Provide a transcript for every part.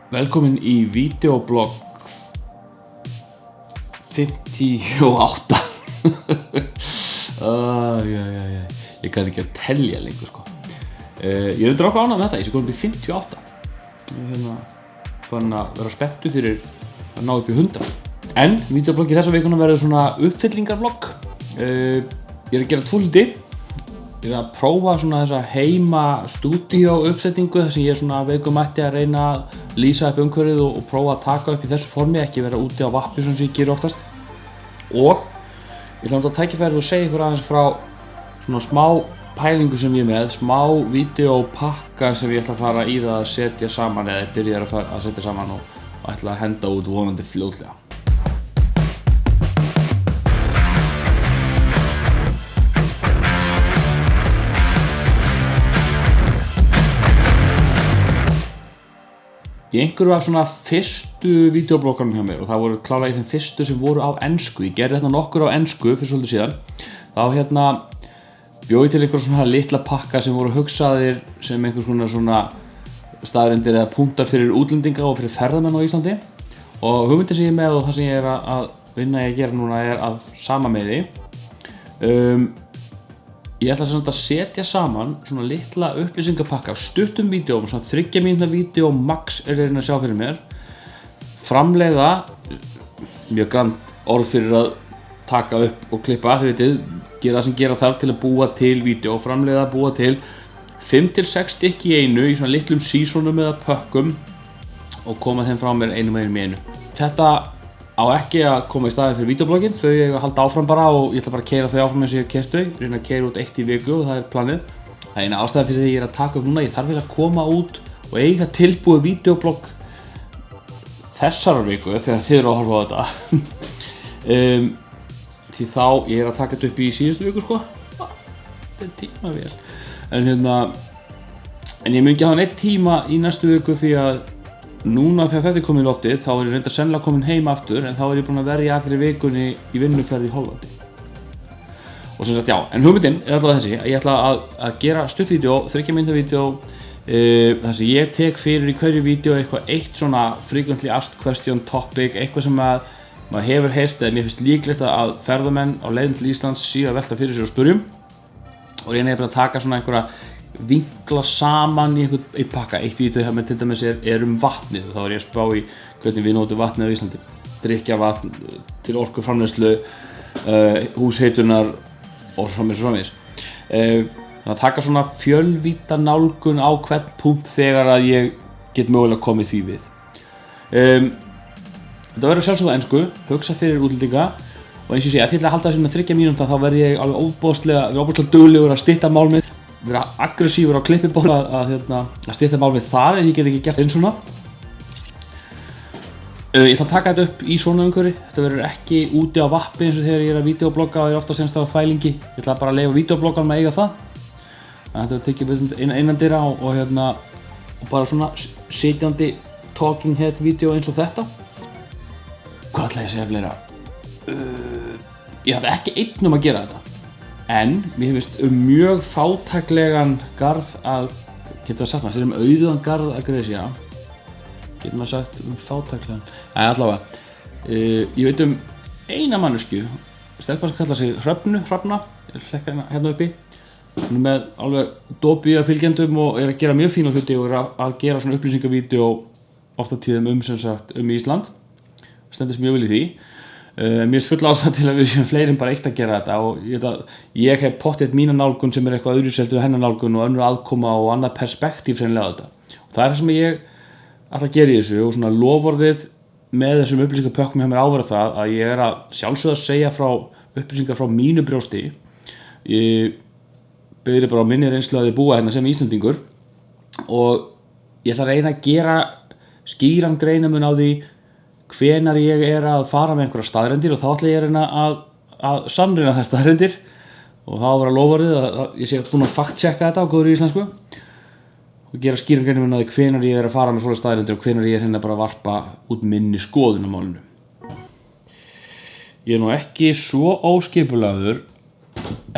Velkomin í videoblogg 58. Ég kann ekki að telja lengur sko. Ég er undir okkur ánægð með þetta, ég sé komin upp í 58. Ég er fann að vera spenntur fyrir að ná upp í 100. En videobloggi þessa vikuna verður svona uppfyllingarvlogg. Ég er að gera 2 hluti. Ég er að prófa svona þessa heima stúdíó uppsetningu þar sem ég er svona veikumætti að reyna að lýsa upp umhverfið og prófa að taka upp í þessu formi, ekki vera úti á vatni sem ég geri oftast. Og ég ætla að tækifærið og segja ykkur aðeins frá svona smá pælingu sem ég er með, smá vídeópakka sem ég ætla að fara í það að setja saman eða byrja að setja saman og ætla að henda út vonandi fljótlega. Í einhverju af svona fyrstu vídeobloggarum hjá mér og það voru klárlega í þeim fyrstu sem voru á ensku. Ég gerði þetta nokkur á ensku fyrir svolítið síðan. Þá bjó ég til einhverja svona litla pakka sem voru hugsaðir sem einhvers svona staðreyndir eða punktar fyrir útlendinga og fyrir ferðamenn á Íslandi. Og hugmyndin sem ég er með og það sem ég er að vinna í að gera núna er að sama með því. Ég ætla að setja saman svona litla upplýsingapakka af stuttum vídeóm, svona 3 mínútna vídeó max er að sjá fyrir mér. Framleiða, mjög grannt orð fyrir að taka upp og klippa, þið veitir, gera það sem gera þarf til að búa til vídeó, framleiða, búa til 5 til 6 stykki í einu í svona litlum seasonum eða pökkum og koma þeim frá mér einum í einu. Þetta á ekki að koma í staðinn fyrir vídeoblogginn, þau eiga að halda áfram bara og ég ætla bara að keyra þau áfram eins og ég hef keyrt þau, reyna að keyra út 1 í viku og það er planið. Það er eina ástæða fyrir því ég er að taka upp núna, ég þarf að koma út og eiga tilbúið vídeoblogg þessara viku þegar þið eru að horfa á þetta. Því þá ég er að taka þetta upp í síðustu viku sko, þetta er tímavél. En ég mun ekki hafa neitt tíma í næstu viku því að núna þegar þetta er komið í loftið þá er ég reyndar sennilega komin heim aftur en þá er ég búinn að verja fyrir vikunni í vinnuferð í Hollandi. Og sem sagt já, en hugmyndin er alltaf þessi að ég ætla að gera stutt vídeó, 3 mínútna vídeó þar sem ég tek fyrir í hverju vídeó eitthvað eitt svona frequently asked question topic, eitthvað sem maður hefur heyrt eða mér finnst líklegt að ferðamenn á leiðin til Íslands séu að velta fyrir sér og spyrjum. Og ég er bara að taka svona einhverja vinkla saman í einhvern pakka. Eitt vídeó hjá mér til dæmis er vatnið og þá er ég að spá í hvernig við notum vatnið á Íslandi. Drykkjarvatn til orkuframleiðslu, húsheitunar og svo framvegis. Þannig að taka svona fjölvídda nálgun á hvern punkt þegar að ég get mögulega komið því við. Þetta verður sjálfsögðu á ensku, hugsa fyrir útlendinga og eins og ég sé, ef ég ætla að halda þessi með 3 mínúta þá verð ég alveg ofboðslega duglegur að stytta mál mitt. Vera aggressífur á klippiból að stytta mál við það en ég get ekki gert eins svona. Ég ætla að taka þetta upp í svona umhverfi. Þetta verður ekki úti á vappi eins og þegar ég er að vídeoblogga og er oftast einst á fælingi. Ég ætla bara að leyfa vídeoblogganum að eiga það. Þetta verður tekið við innandyra og bara svona sitjandi talking head vídeó eins og þetta. Hvað ætla ég að segja fleira? Ég hafði ekki einn að gera þetta. En mér finnst mjög fátæklegan garð að, getur það sagt maður, auðugan garð að gresja. Getur maður sagt fátæklegan. Allavega, ég veit eina manneskju, stelpa sem kallar sig Hrafna, hlekka hérna uppi. Hún er með alveg dopi af fylgjendum og er að gera mjög fína hluti og er að gera svona upplýsingavídeó oft á tíðum sem sagt Ísland. Stendur mjög vel í því. Mér finnst full ástæða til að við séum fleiri en bara eitt að gera þetta og ég hef pottþétt mína nálgun sem er eitthvað öðruvísi en hennar nálgun og önnur aðkoma og annað perspektíf hreinlega á þetta. Og það er það sem ég ætla að gera í þessu og svona loforðið með þessum upplýsingapökkum hjá mér áverða það að ég er að sjálfsögðu að segja frá upplýsingar frá mínu brjósti. Ég byggði bara á minni reynslu að ég búa hérna sem Íslendingur og ég ætla að reyna að gera skýran greinarmun á því hvenær ég er að fara með einhverja staðreyndir og þá ætla ég að reyna að sannreyna þær staðreyndir og þá var að loforðið að ég sé búinn að fact-checka þetta á góðri íslensku og gera skýran greinarmun á því hvenær ég er að fara með svoleiðis staðreyndir og hvenær ég er hérna bara að varpa út minni skoðun á málinu. Ég er nú ekki svo óskipulagður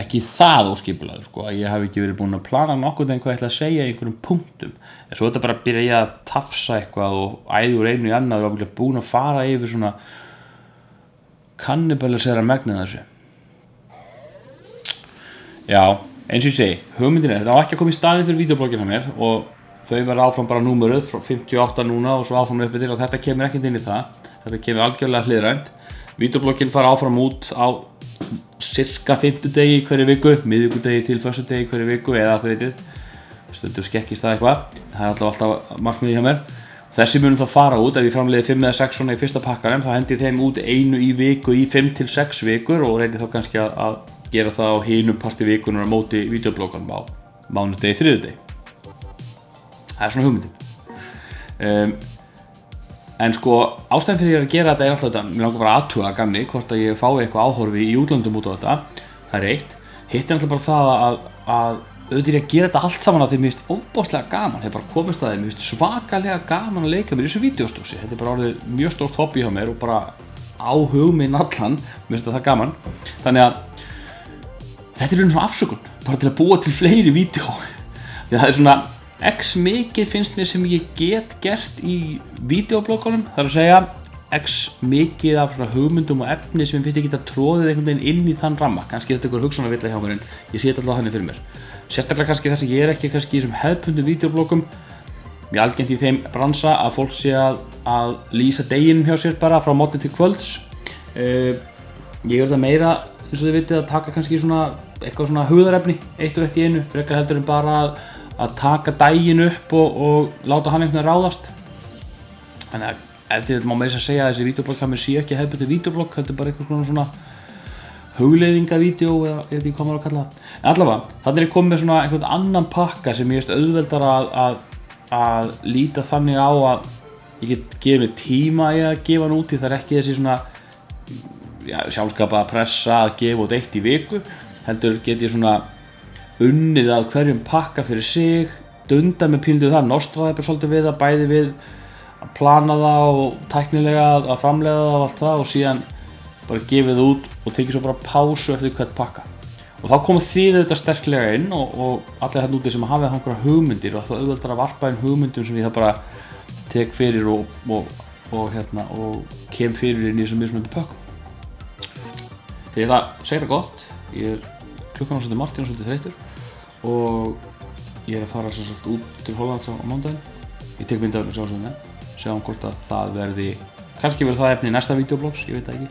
ekki það óskipulaður sko, að ég hef ekki verið búinn að plana nokkuð en hvað ég ætla að segja í einhverjum punktum, en svo þetta bara byrja ég að tafsa eitthvað og æði úr einu í annað og var búinn að fara yfir svona kannibalisera megnið þessu. Já, eins og ég segi, hugmyndin þetta á ekki að koma í staðinn fyrir vídeobloggina mér og þau verða áfram bara númeruð frá 58 núna og svo áfram upp til og þetta kemur ekkert inn í það, þetta kemur algjörlega hliðrænt. Vídeobloggin fara áfram út á cirka 50 degi í hverju viku, miðvikudegi til föstudegi í hverju viku eða þreytið, stundum skekkist það eitthvað, það er alltaf markmiðið hjá mér. Þessi munum þá fara út, ef ég framleiði 5 eða 6 svona í fyrsta pakkanum, þá hendi ég þeim út einu í viku í 5 til 6 vikur og reyni þá kannski að gera það á hinum parti vikunar á móti vídeoblogganum á mánudegi, þriðjudegi. Það er svona hugmyndin. En sko, ástæðan fyrir ég að gera þetta er alltaf þetta, mér langar bara að athuga gamni hvort að ég fái eitthvað áhorfi í útlöndum út á þetta, það er eitt. Hitt er alltaf bara það að auðvitað ég að gera þetta allt saman að því mér finnst ofboðslega gaman, hef bara komist að því, mér finnst svakalega gaman að leika mér í þessu vídeóstósi. Þetta er bara orðið mjög stórt hobby hjá mér og bara á hugminn allan, mér finnst það gaman. Þannig að þetta er svona afsökun, bara til að búa til fleiri vídeó. Því að það er svona x mikið finnst mér sem ég get gert í vídeobloggunum, það er að segja x mikið af svona hugmyndum og efni sem ég finnst ég geta tróðið einhvern veginn inn í þann ramma. Kannski þetta er einhver hugsunarvilla hjá mér en ég sé þetta alltaf þannig fyrir mér. Sérstaklega kannski þess að ég er ekki kannski í þessum hefðbundum vídeobloggum, mjög algengt í þeim bransa að fólk sé að lýsa deginum hjá sér bara frá morgni til kvölds. Ég er þetta meira, eins og þið vitið, að taka kannski svona eitthvað svona hugðarefni, eitt og eitt í einu, frekar heldur en bara að taka daginn upp og láta hann einhvern veginn ráðast. Þannig að ef þið má meira að segja að þessi vídeoblogg hjá mér sé ekki hefðbundið vídeoblogg, heldur bara eitthvað svona hugleiðingavídeó eða ég veit ekki hvað maður að kalla það. En allavega, þannig er ég komið með svona einhvern annan pakka sem ég veist auðveldar að líta þannig á að ég get gefið mér tíma í að gefa hann út í, það er ekki þessi svona sjálfskapaða pressa að gefa út eitt í viku, heldur get ég svona unnið að hverjum pakka fyrir sig, dunda með pílduð það, nostraði bara svolítið við það, bæði við að plana það og tæknilega að framleiða það og allt það og síðan bara gefið það út og tekið svo bara pásu eftir hvert pakka. Og þá koma þið þetta sterklega inn og allir hérna úti sem hafið einhverjar hugmyndir og þá auðveldar að varpa inn hugmyndum sem ég það bara tek fyrir og kem fyrir inn í þessum mismunandi pökkum. Þegar ég ætla að segja það gott, ég er klukkan á svolítið margt, ég er svolítið þreyttur og ég er að fara sem sagt út til Hollands á mánudaginn. Ég tek myndavél með sjálfsögðum, sjáum hvort að það verði, kannski verður það efni í næsta vídeoblogs, ég veit það ekki.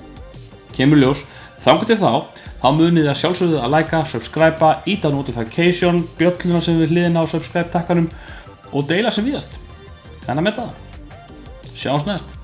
Kemur ljós, þangað til þá munið þið að sjálfsögðu að likea, subscribe, íta notification, bjölluna sem við hliðina á subscribe takkanum og deila sem víðast. Þannig með það. Sjáumst næst.